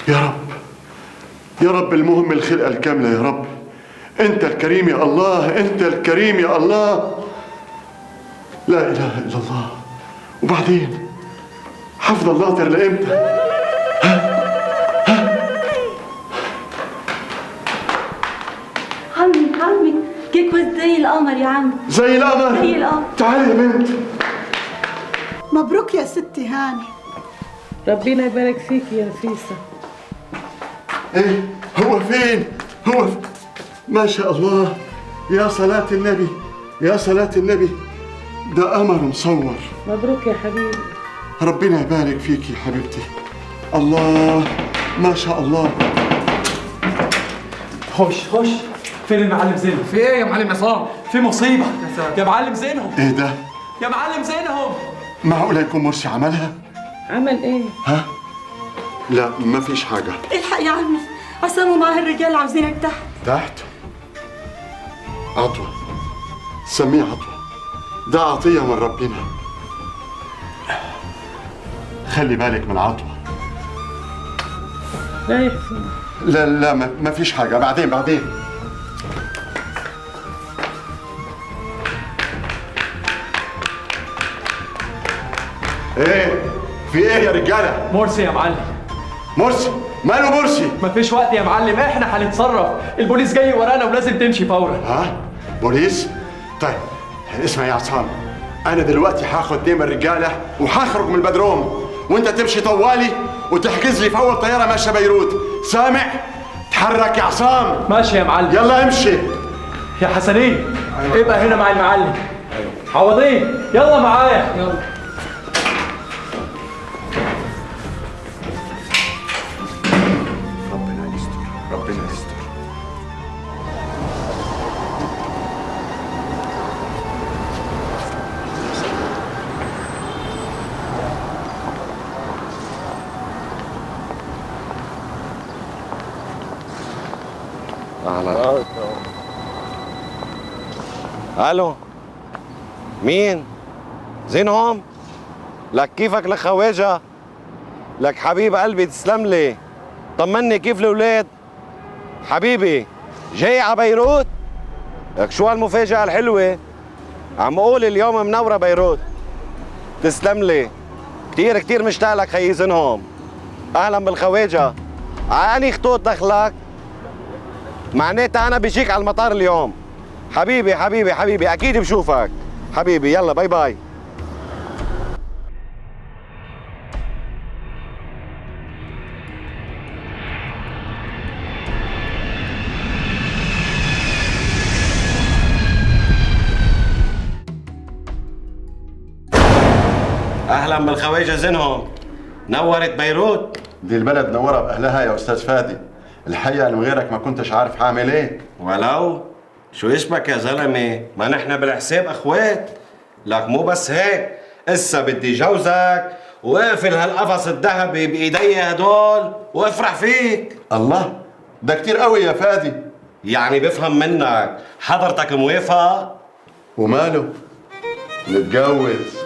يا رب يا رب، المهم الخلقة الكاملة يا رب. أنت الكريم يا الله، أنت الكريم يا الله، لا إله إلا الله. وبعدين حفظ الناطر لإمتى؟ عمي كيك زي القمر يا عمي، زي القمر. زي القمر. تعالي يا بنت. مبروك يا ستي هاني. ربنا يبارك فيك يا نفيسة. ايه هو فين؟ ما شاء الله، يا صلاة النبي يا صلاة النبي، ده قمر مصور. مبروك يا حبيبي. ربنا يبارك فيك يا حبيبتي. الله ما شاء الله. خش فين المعلم زينهم؟ في ايه يا معلم عصام؟ في مصيبة يا معلم زينهم. ايه ده؟ يا معلم زينهم. معقولة يكون مرسي عملها؟ عمل ايه؟ ها؟ لا ما فيش حاجة. الحق يا عمي، عصام ومعاه الرجال عاوزينك تحت. تحت؟ عطوة، سميه عطوة، ده عطية من ربنا. خلي بالك من عطوة. رايح فين؟ لا ما فيش حاجة، بعدين. ايه في ايه يا رجالة؟ مرسي يا معلم. مرسي؟ ماله مرسي؟ مفيش وقت يا معلم، احنا هنتصرف، البوليس جاي ورانا ولازم تمشي فورا. ها؟ بوليس؟ طيب اسمع يا عصام، انا دلوقتي هاخد ديم الرجالة وهخرج من البدروم، وانت تمشي طوالي وتحجز لي في اول طيارة ماشية بيروت، سامع؟ تحرك يا عصام. ماشي يا معلم. يلا امشي يا حسنين. ابقى هنا مع المعلم. عوضين يلا معايا. يلا. ربنا يستر. اهلا. الو، مين؟ زينهم؟ لك كيفك لخواجه؟ لك حبيب قلبي تسلم لي. طمني كيف الاولاد؟ حبيبي جاي على بيروت؟ لك شو هالمفاجأة الحلوة؟ عم اقول اليوم منورة بيروت. تسلم لي، كتير مشتاق لك خيي زينهم. اهلا بالخواجه. عاني خطوط دخلك؟ معناتها انا بجيك على المطار اليوم. حبيبي اكيد بشوفك حبيبي. يلا باي باي. اهلا بالخواجه زينهم، نورت بيروت. دي البلد نورها باهلها يا استاذ فادي، الحقيقه انا من غيرك ما كنتش عارف هعمل ايه. ولو شو اسمك يا زلمه؟ ما نحن بالحساب اخوات. لك مو بس هيك، اسا بدي جوزك واقفل هالقفص الذهبي بايدي هدول وافرح فيك. الله، ده كتير قوي يا فادي. يعني بفهم منك حضرتك موافق؟ وماله، نتجوز.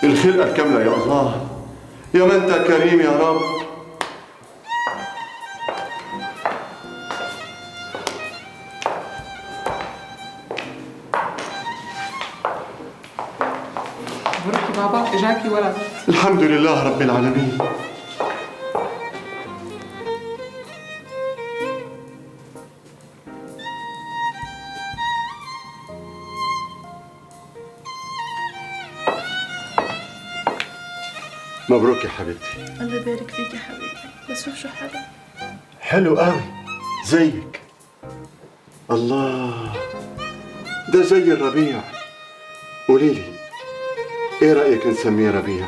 الخلقة الكاملة يا الله، يا من انت كريم يا رب. مبروك يا بابا، اجاكي ولد. الحمد لله رب العالمين. مبروك يا حبيبتي. الله يبارك فيك يا حبيبي، بس شوف شو حلو. حلو قوي زيك. الله، ده زي الربيع. قولي لي ايه رأيك نسميه ربيع؟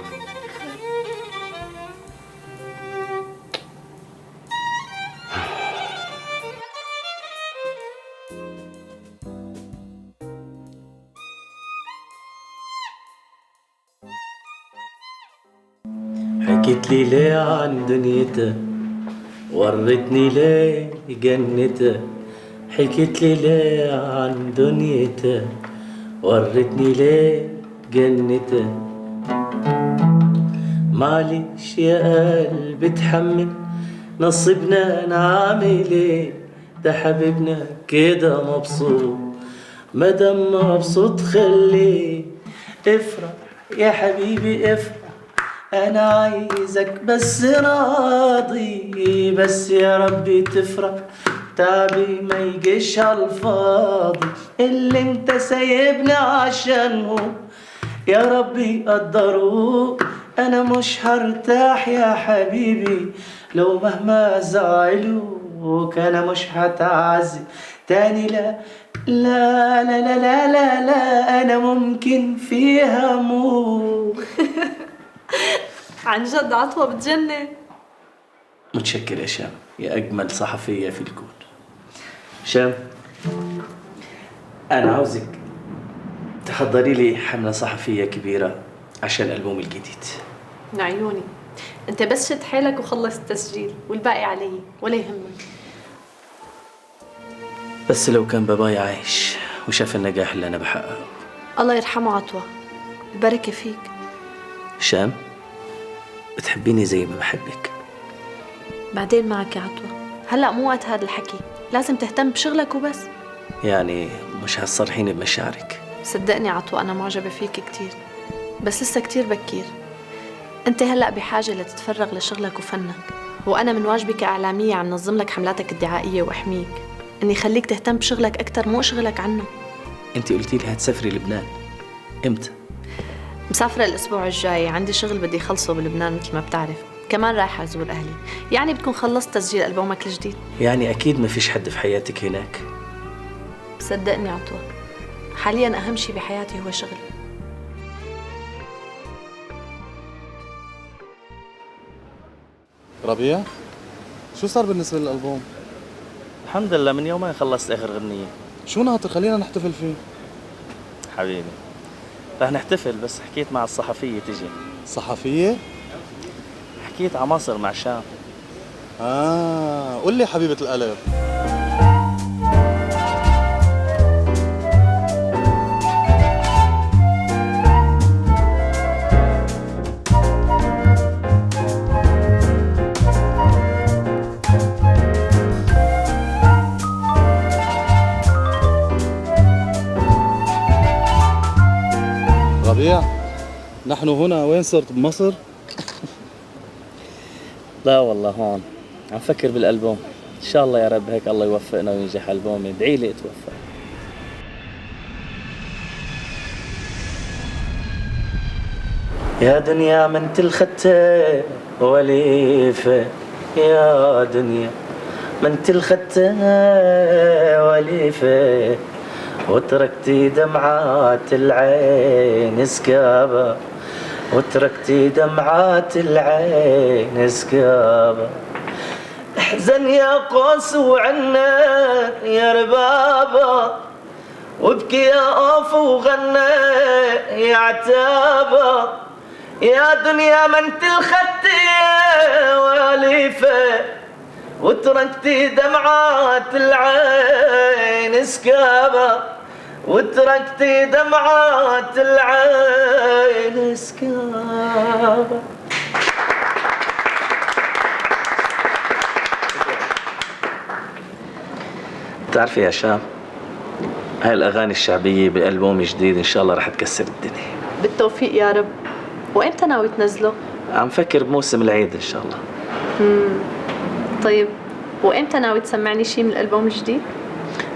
حكيت لي ليه عن دنيتها، ورتني ليه جنتها. حكيت لي ليه عن دنيتها، ورتني ليه جنتك. معلش يا قلبي تحمل، نصيبنا نعمل ايه؟ ده حبيبنا كده مبسوط، مادام مبسوط خليه. افرح يا حبيبي افرح، انا عايزك بس راضي، بس يا ربي تفرح، تعبي ما يجيش على الفاضي. اللي انت سايبني عشانه يا ربي قدروه، انا مش هرتاح يا حبيبي لو مهما زعلوك، انا مش هتعذب تاني، لا لا لا لا لا لا, لا انا ممكن فيها اموت. عن جد عطوة بتجنن. متشكر يا شام، يا اجمل صحفيه في الكون. شام، انا عاوزك تحضري لي حمله صحفيه كبيره عشان البوم الجديد. من عيوني، انت بس شد حيلك وخلص التسجيل والباقي علي، ولا يهمك. بس لو كان باباي عايش وشاف النجاح اللي انا بحققه. الله يرحمه عطوة، البركة فيك. شام، بتحبيني زي ما بحبك. بعدين معك يا عطوة، هلأ مو وقت هذا الحكي، لازم تهتم بشغلك وبس. يعني مش هتصرحيني بمشاعرك؟ صدقني عطوة، أنا معجبة فيك كتير، بس لسه كتير بكير. أنت هلأ بحاجة لتتفرغ لشغلك وفنك، وأنا من واجبي كإعلامية عم نظم لك حملاتك الدعائية وأحميك، إني خليك تهتم بشغلك أكتر مو أشغلك عنه. انت قلتي لي هتسافري لبنان، امتى؟ مسافرة الأسبوع الجاي، عندي شغل بدي خلصه بلبنان مثل ما بتعرف، كمان رايحة أزور أهلي. يعني بتكون خلصت تسجيل ألبومك الجديد؟ يعني أكيد ما فيش حد في حياتك هناك. صدقني عطوة، حالياً أهم شي بحياتي هو شغلي. ربيع، شو صار بالنسبة للألبوم؟ الحمد لله من يومين خلصت آخر غنية. شو ناطر؟ خلينا نحتفل فيه. حبيبي رح نحتفل، بس حكيت مع الصحفية تجي. صحفية؟ حكيت على مصر مع شام. قل لي حبيبة القلب. ربيع، نحن هنا. وين صرت؟ بمصر؟ لا والله هون عم فكر بالألبوم. إن شاء الله يا رب هيك الله يوفقنا وينجح ألبومي. ادعي لي اتوفق. يا دنيا ما انت الختة وليفة، يا دنيا ما انت الختة وليفة، وتركتي دمعات العين سكابة، وتركتي دمعات العين سكابة. احزن يا قوس وعنا يا ربابة، وابكي يا قاف وغنى يا عتابة. يا دنيا ما انت الختي واليفة، وتركتي دمعات العين سكابة، وتركتي دمعات العين سكابة. بتعرفي يا شام، هاي الأغاني الشعبية بألبوم جديد إن شاء الله رح تكسر الدنيا. بالتوفيق يا رب. وإمتى ناوي تنزله؟ عم فكر بموسم العيد إن شاء الله. طيب وإمتى ناوي تسمعني شي من الألبوم الجديد؟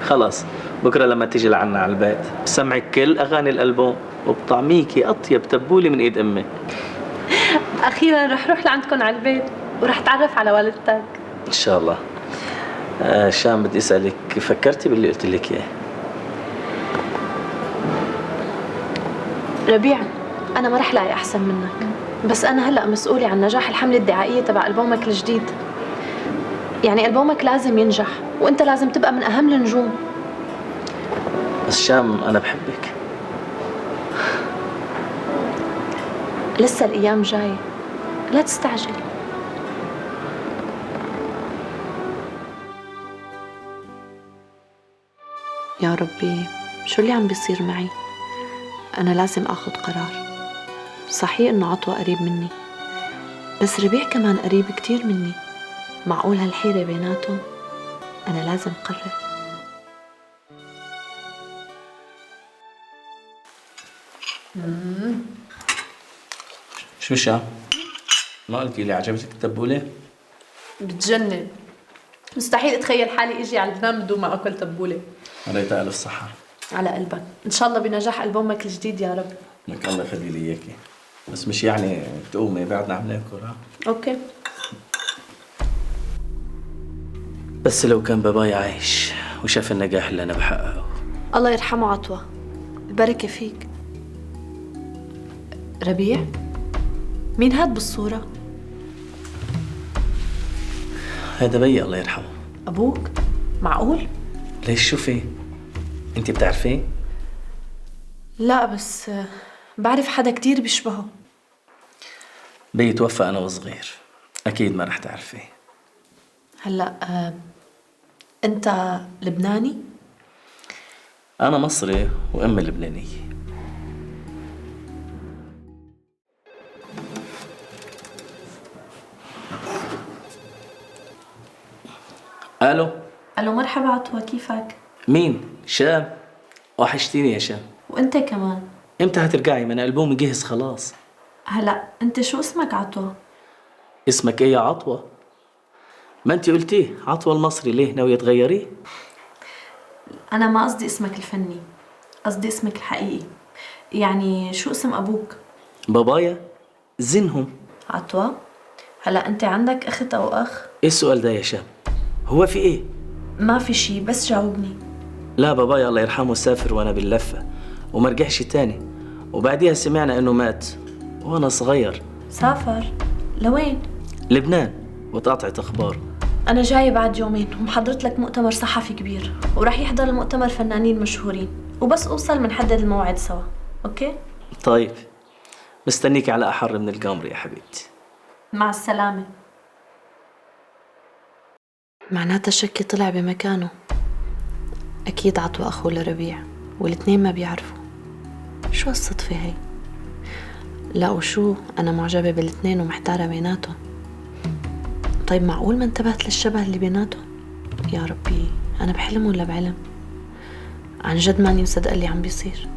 خلاص بكرة لما تيجي لعنا على البيت بسمعك كل أغاني الألبوم، وبطعميكي أطيب تبولة من إيد أمي. أخيراً رح روح لعندكم على البيت ورح أتعرف على والدتك إن شاء الله. شام بدي أسألك، فكرتي باللي قلت لك إياه؟ ربيع، أنا ما رح لاقي أحسن منك، بس أنا هلأ مسؤولة عن نجاح الحملة الدعائية تبع ألبومك الجديد. يعني ألبومك لازم ينجح، وأنت لازم تبقى من أهم النجوم. بس شام أنا بحبك. لسه الأيام جاية، لا تستعجل. يا ربي، شو اللي عم بيصير معي؟ أنا لازم أخذ قرار. صحيح إنه عطوة قريب مني، بس ربيع كمان قريب كتير مني. معقول هالحيرة بيناتهم؟ أنا لازم قرر. شو شا؟ ما قلتي لي عجبتك التبولة؟ بتجنن، مستحيل اتخيل حالي اجي على لبنان بدون ما اكل تبولة. عليها ألف صحة. على قلبك، ان شاء الله بنجاح ألبومك الجديد يا رب. لك الله يخلي لي إياكي، بس مش يعني تقومي بعدنا عم ناكل ها؟ اوكي. بس لو كان باباي عايش وشاف النجاح اللي أنا بحققه. الله يرحمه عطوة، البركة فيك. ربيع؟ مين هاد بالصورة؟ هذا بيي الله يرحمه. أبوك؟ معقول؟ ليش شو في؟ أنت بتعرفيه؟ لا بس بعرف حدا كتير بيشبهه. بيي توفى أنا وصغير، أكيد ما رح تعرفيه. هلا أنت لبناني؟ أنا مصري وأمي لبنانية. ألو. ألو، مرحبا عطوة، كيفك؟ مين؟ شام. وحشتيني يا شام. وأنت كمان. إمتى هترجعي؟ من ألبومي جهز خلاص. هلا أنت شو اسمك عطوة؟ اسمك إيه يا عطوة؟ ما أنت قلتيه عطوة المصري، ليه ناوية تغيريه؟ أنا ما قصدي اسمك الفني، قصدي اسمك الحقيقي. يعني شو اسم أبوك؟ بابايا زينهم. عطوة؟ هلا أنت عندك أخت أو أخ؟ إيه السؤال ده يا شام؟ هو في إيه؟ ما في شي، بس جاوبني. لا، بابايا الله يرحمه سافر وأنا باللفة وما رجعش تاني، وبعديها سمعنا إنه مات وأنا صغير. سافر؟ لوين؟ لبنان، وتقطعت أخبار. أنا جاي بعد يومين ومحضرت لك مؤتمر صحفي كبير، ورح يحضر المؤتمر فنانين مشهورين، وبس أوصل منحدد الموعد سوا، أوكي؟ طيب، مستنيك على أحر من القمر يا حبيبتي. مع السلامة. معناتها شكي طلع بمكانه. أكيد عطوة أخوه لربيع، والاتنين ما بيعرفوا. شو هالصدفة هي؟ لا وشو، أنا معجبة بالاتنين ومحتارة بيناتهم. طيب معقول ما انتبهت للشبه اللي بيناتهم؟ يا ربي، أنا بحلم ولا بعلم؟ عن جد ماني مصدقة اللي عم بيصير.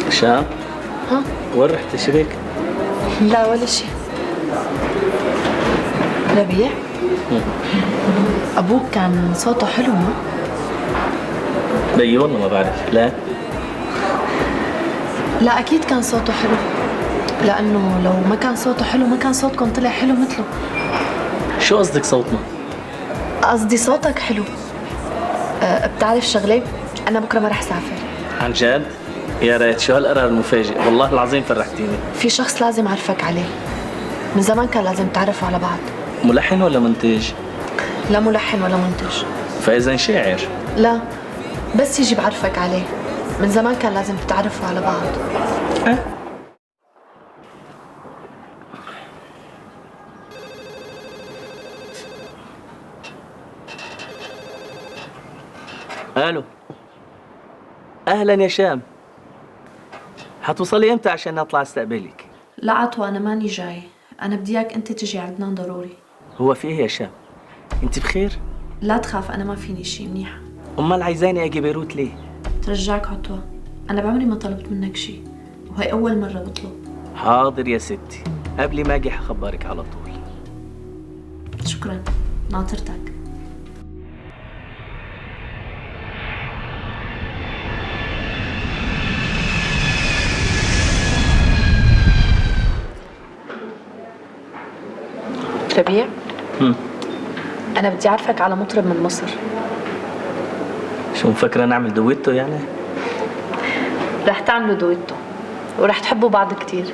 شام؟ ها؟ وين رحت شبيك؟ لا ولا شيء. ربيع؟ أبوك كان صوته حلو ما؟ بيي والله ما بعرف. لا لا أكيد كان صوته حلو، لأنه لو ما كان صوته حلو ما كان صوتكم طلع حلو مثله. شو قصدك صوتنا؟ قصدي صوتك حلو. بتعرف شغلة؟ أنا بكرة ما رح سافر. عن جد؟ يا ريت، شو هالقرار المفاجئ، والله العظيم فرحتيني. في شخص لازم أعرفك عليه، من زمان كان لازم تعرفوا على بعض. ملحن ولا منتج؟ لا ملحن ولا منتج. فإذا شاعر؟ لا، بس يجي بعرفك عليه، من زمان كان لازم تتعرفوا على بعض. الو، اهلا يا شام. حتوصلي امتى عشان اطلع استقبلك؟ لا عطوة، أنا ماني جاي، أنا بدي إياك أنت تجي على لبنان ضروري. هو في ايه يا شام؟ انت بخير؟ لا تخاف، أنا ما فيني شي، منيحة. امال عايزاني اجي بيروت ليه؟ ترجاك عطوة، أنا بعمري ما طلبت منك شي، وهي أول مرة بطلب. حاضر يا ستي، قبل ما اجي حخبرك على طول. شكرا، ناطرتك. ربيع؟ أنا بدي أعرفك على مطرب من مصر. شو مفكرة نعمل دويتو يعني؟ رح تعملوا دويتو ورح تحبوا بعض كتير،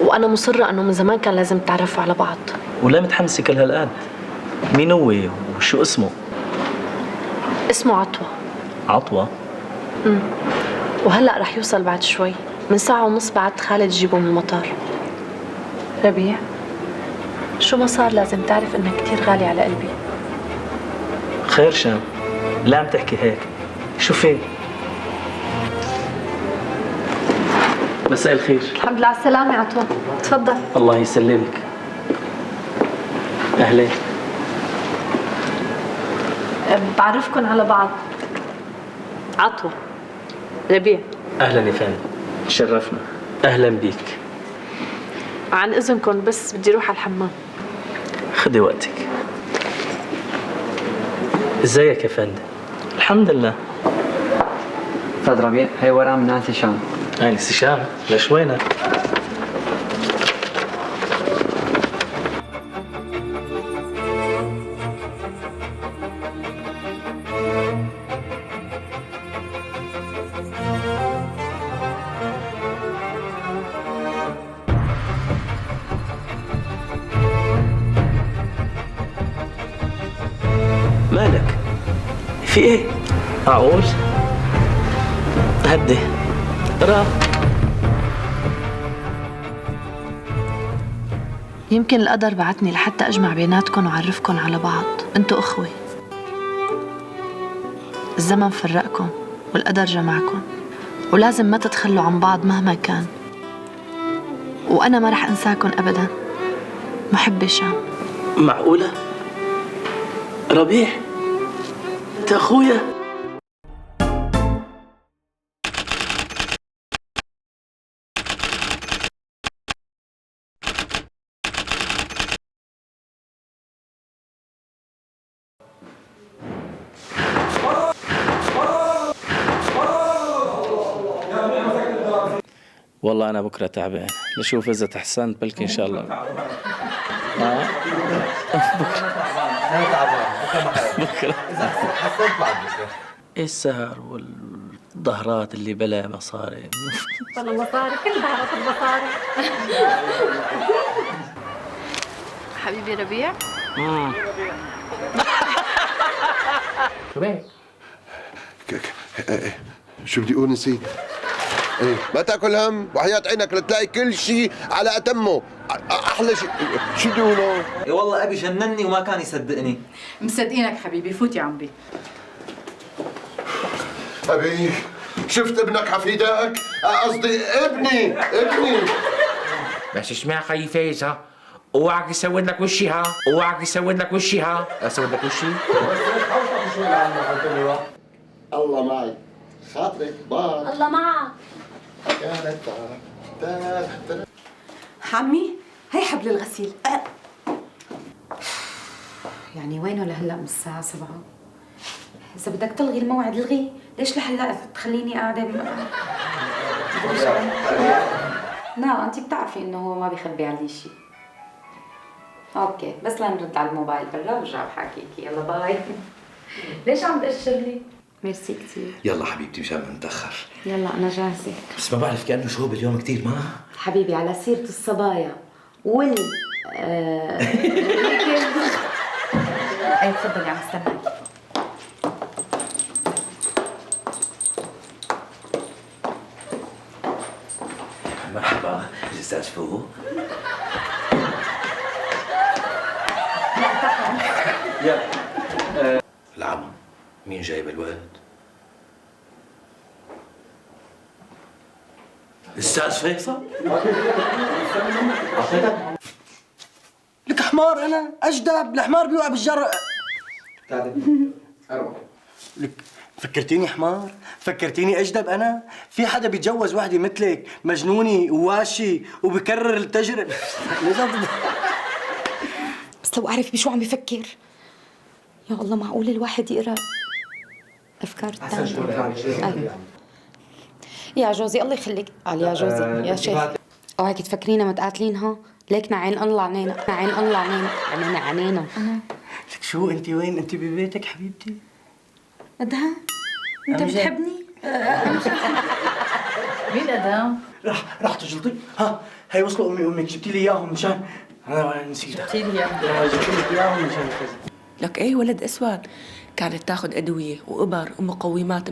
وأنا مصرة أنه من زمان كان لازم تعرفوا على بعض. ولا متحمسة كل هالقد؟ مين هو وشو اسمه؟ اسمه عطوة. عطوة؟ وهلأ رح يوصل بعد شوي، من ساعة ونص بعد خالد تجيبه من المطار. ربيع، شو ما صار لازم تعرف انك كتير غالي على قلبي. خير شام، لا عم تحكي هيك. شو في؟ مساء الخير. الحمد لله على السلامة عطوة، تفضل. الله يسلمك. أهلين. بعرفكن على بعض. عطوة، ربيع. أهلا يا فندم، تشرفنا. أهلا بيك. عن إذنكن بس بدي روح على الحمام. خدي وقتك. ازيك يا فندم؟ الحمد لله. استاذ ربيع، هي ورقه من نانسي شام. نانسي شام؟ ليش وينها؟ مالك؟ في ايه؟ معقول؟ هدي يمكن القدر بعتني لحتى أجمع بيناتكن وأعرفكن على بعض. انتو أخوة. الزمن فرقكن والقدر جمعكن، ولازم ما تتخلوا عن بعض مهما كان. وأنا ما رح أنساكن أبدا. محبة شام. معقولة؟ ربيع؟ أنت أخويا؟ والله أنا بكرة تعبان، نشوف إذا تحسنت بلكي إن شاء الله. بكرة إيه السهر والظهرات اللي بلا مصاري. بلا مصاري، كل ظهرات المصاري. حبيبي ربيع. شو بك؟ شو بدي اقول نسيت؟ ايه ما تاكل هم وحياة عينك لتلاقي كل شيء على اتمه. احلى شيء شو بدي اقوله؟ اي والله ابي جنني وما كان يصدقني. مصدقينك حبيبي، فوت يا عمري. ابي شفت ابنك حفيدك؟ قصدي ابني. بس اسمع خي فايزة، اوعك يسود لك وشي ها، اوعك يسود لك وشي ها، اسود لك وشي. الله معي، خاطرك بار. الله معك. عمي، هي حبل الغسيل. يعني وينه لهلا من الساعة 7؟ إذا بدك تلغي الموعد الغي، ليش لهلا تخليني قاعدة لا أنت بتعرفي إنه هو ما بيخبي علي شيء. أوكي، بس لنرد على الموبايل برا برجع بحكيكي. يلا باي. ليش عم تقشر لي؟ ميرسي كثير. يلا حبيبتي مشان ما نتاخر. يلا أنا جاهزة. بس ما بعرف كأنه شوب اليوم كثير ما حبيبي على سيرة الصبايا اي تفضلي، عم استناكي. مرحبا، الأستاذ فوق. العم، مين جايب الولد؟ الأستاذ فيصل؟ لك حمار، انا اجدب. الحمار بيوقع بالجر. لك فكرتيني حمار؟ فكرتيني اجدب؟ انا في حدا بيتجوز وحده مثلك مجنوني وواشي وبكرر التجربه؟ بس لو اعرف بشو عم بفكر. يا الله، معقول الواحد يقرا افكار الثاني؟ يا جوزي الله يخليك. قال يا جوزي يا شيخ، اوعك تفكرينا متقاتلينها. ليكنا عين الله عنينا، عين الله عنينا. لك شو انت؟ وين انت؟ ببيتك حبيبتي؟ ادهم، انت بتحبني؟ مين ادهم؟ راح تجلطي. ها هي وصلوا امك جبتي لي اياهم مشان انا نسيتها. جبتي لي اياهم؟ جبت لك اياهم مشان كذا. لك ايه ولد اسود، كانت تاخذ ادويه وابر ومقومات